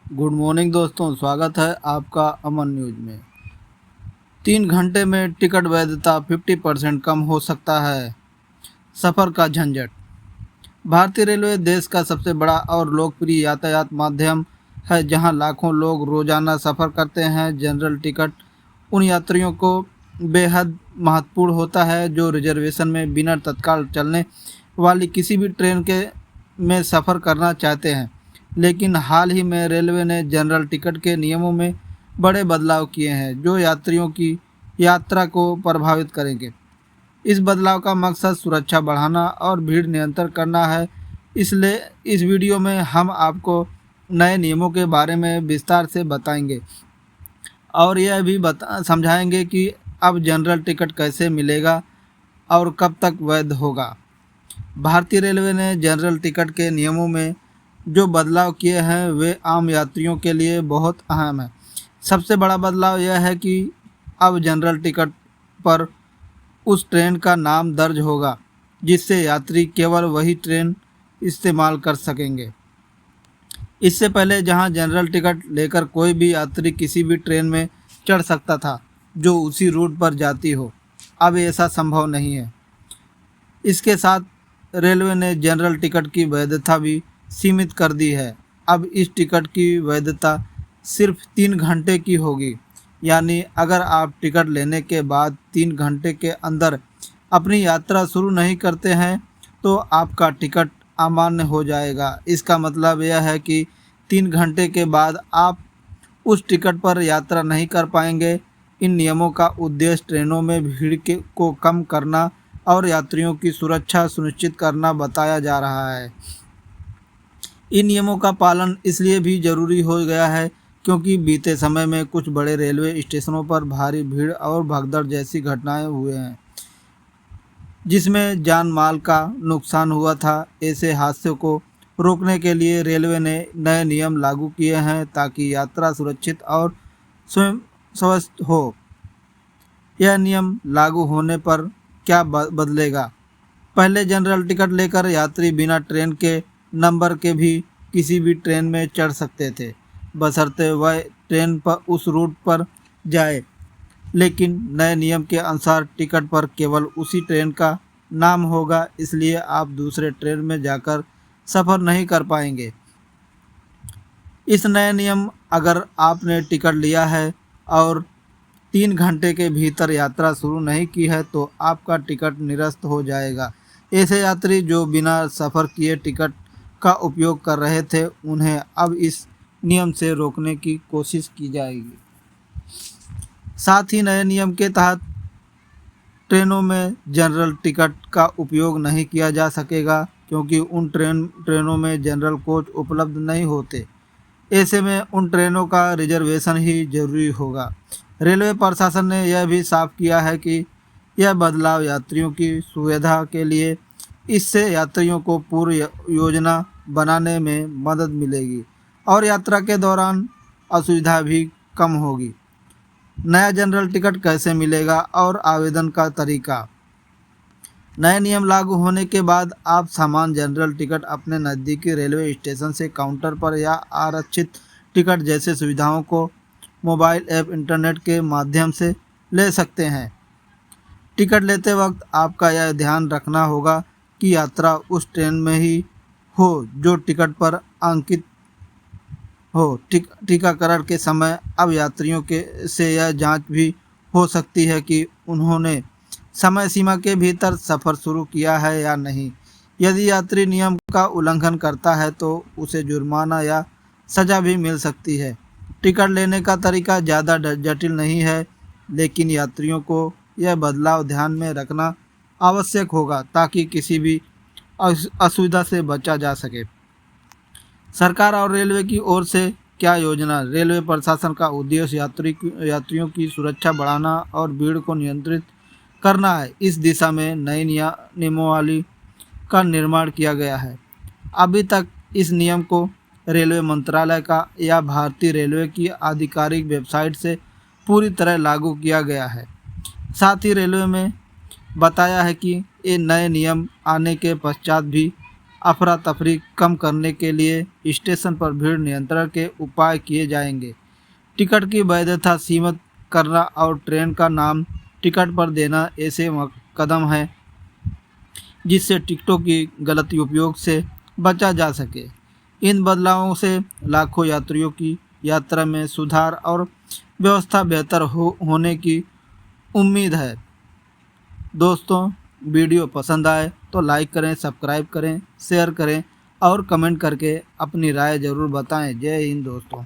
Good morning दोस्तों, स्वागत है आपका अमन न्यूज में। 3 घंटे में टिकट वैधता 50% कम हो सकता है। सफ़र का झंझट। भारतीय रेलवे देश का सबसे बड़ा और लोकप्रिय यातायात माध्यम है, जहां लाखों लोग रोजाना सफ़र करते हैं। जनरल टिकट उन यात्रियों को बेहद महत्वपूर्ण होता है जो रिजर्वेशन में बिना तत्काल चलने वाली किसी भी ट्रेन के में सफ़र करना चाहते हैं। लेकिन हाल ही में रेलवे ने जनरल टिकट के नियमों में बड़े बदलाव किए हैं जो यात्रियों की यात्रा को प्रभावित करेंगे। इस बदलाव का मकसद सुरक्षा बढ़ाना और भीड़ नियंत्रण करना है। इसलिए इस वीडियो में हम आपको नए नियमों के बारे में विस्तार से बताएंगे और यह भी समझाएंगे कि अब जनरल टिकट कैसे मिलेगा और कब तक वैध होगा। भारतीय रेलवे ने जनरल टिकट के नियमों में जो बदलाव किए हैं वे आम यात्रियों के लिए बहुत अहम है। सबसे बड़ा बदलाव यह है कि अब जनरल टिकट पर उस ट्रेन का नाम दर्ज होगा जिससे यात्री केवल वही ट्रेन इस्तेमाल कर सकेंगे। इससे पहले जहां जनरल टिकट लेकर कोई भी यात्री किसी भी ट्रेन में चढ़ सकता था जो उसी रूट पर जाती हो, अब ऐसा संभव नहीं है। इसके साथ रेलवे ने जनरल टिकट की वैधता भी सीमित कर दी है। अब इस टिकट की वैधता सिर्फ 3 घंटे की होगी, यानी अगर आप टिकट लेने के बाद 3 घंटे के अंदर अपनी यात्रा शुरू नहीं करते हैं तो आपका टिकट अमान्य हो जाएगा। इसका मतलब यह है कि 3 घंटे के बाद आप उस टिकट पर यात्रा नहीं कर पाएंगे। इन नियमों का उद्देश्य ट्रेनों में भीड़ को कम करना और यात्रियों की सुरक्षा सुनिश्चित करना बताया जा रहा है। इन नियमों का पालन इसलिए भी जरूरी हो गया है क्योंकि बीते समय में कुछ बड़े रेलवे स्टेशनों पर भारी भीड़ और भगदड़ जैसी घटनाएं हुए हैं जिसमें जान माल का नुकसान हुआ था। ऐसे हादसों को रोकने के लिए रेलवे ने नए नियम लागू किए हैं ताकि यात्रा सुरक्षित और स्वयं स्वस्थ हो। यह नियम लागू होने पर क्या बदलेगा? पहले जनरल टिकट लेकर यात्री बिना ट्रेन के नंबर के भी किसी भी ट्रेन में चढ़ सकते थे, बशर्ते वह ट्रेन पर उस रूट पर जाए। लेकिन नए नियम के अनुसार टिकट पर केवल उसी ट्रेन का नाम होगा, इसलिए आप दूसरे ट्रेन में जाकर सफ़र नहीं कर पाएंगे। इस नए नियम अगर आपने टिकट लिया है और 3 घंटे के भीतर यात्रा शुरू नहीं की है तो आपका टिकट निरस्त हो जाएगा। ऐसे यात्री जो बिना सफ़र किए टिकट का उपयोग कर रहे थे उन्हें अब इस नियम से रोकने की कोशिश की जाएगी। साथ ही नए नियम के तहत ट्रेनों में जनरल टिकट का उपयोग नहीं किया जा सकेगा क्योंकि उन ट्रेनों में जनरल कोच उपलब्ध नहीं होते। ऐसे में उन ट्रेनों का रिजर्वेशन ही जरूरी होगा। रेलवे प्रशासन ने यह भी साफ किया है कि यह बदलाव यात्रियों की सुविधा के लिए, इससे यात्रियों को पूर्व योजना बनाने में मदद मिलेगी और यात्रा के दौरान असुविधा भी कम होगी। नया जनरल टिकट कैसे मिलेगा और आवेदन का तरीका। नए नियम लागू होने के बाद आप सामान्य जनरल टिकट अपने नज़दीकी रेलवे स्टेशन से काउंटर पर या आरक्षित टिकट जैसे सुविधाओं को मोबाइल ऐप इंटरनेट के माध्यम से ले सकते हैं। टिकट लेते वक्त आपका यह ध्यान रखना होगा कि यात्रा उस ट्रेन में ही हो जो टिकट पर अंकित हो। टीकाकरण के समय अब यात्रियों के से यह जांच भी हो सकती है कि उन्होंने समय सीमा के भीतर सफ़र शुरू किया है या नहीं। यदि यात्री नियम का उल्लंघन करता है तो उसे जुर्माना या सज़ा भी मिल सकती है। टिकट लेने का तरीका ज़्यादा जटिल नहीं है, लेकिन यात्रियों को यह बदलाव ध्यान में रखना आवश्यक होगा ताकि किसी भी असुविधा से बचा जा सके। सरकार और रेलवे की ओर से क्या योजना। रेलवे प्रशासन का उद्देश्य यात्रियों की सुरक्षा बढ़ाना और भीड़ को नियंत्रित करना है। इस दिशा में नई नियमावली का निर्माण किया गया है। अभी तक इस नियम को रेलवे मंत्रालय का या भारतीय रेलवे की आधिकारिक वेबसाइट से पूरी तरह लागू किया गया है। साथ ही रेलवे में बताया है कि ये नए नियम आने के पश्चात भी अफरा तफरी कम करने के लिए स्टेशन पर भीड़ नियंत्रण के उपाय किए जाएंगे। टिकट की वैधता सीमित करना और ट्रेन का नाम टिकट पर देना ऐसे कदम है जिससे टिकटों की गलत उपयोग से बचा जा सके। इन बदलावों से लाखों यात्रियों की यात्रा में सुधार और व्यवस्था बेहतर होने की उम्मीद है। दोस्तों, वीडियो पसंद आए तो लाइक करें, सब्सक्राइब करें, शेयर करें और कमेंट करके अपनी राय ज़रूर बताएं। जय हिंद दोस्तों।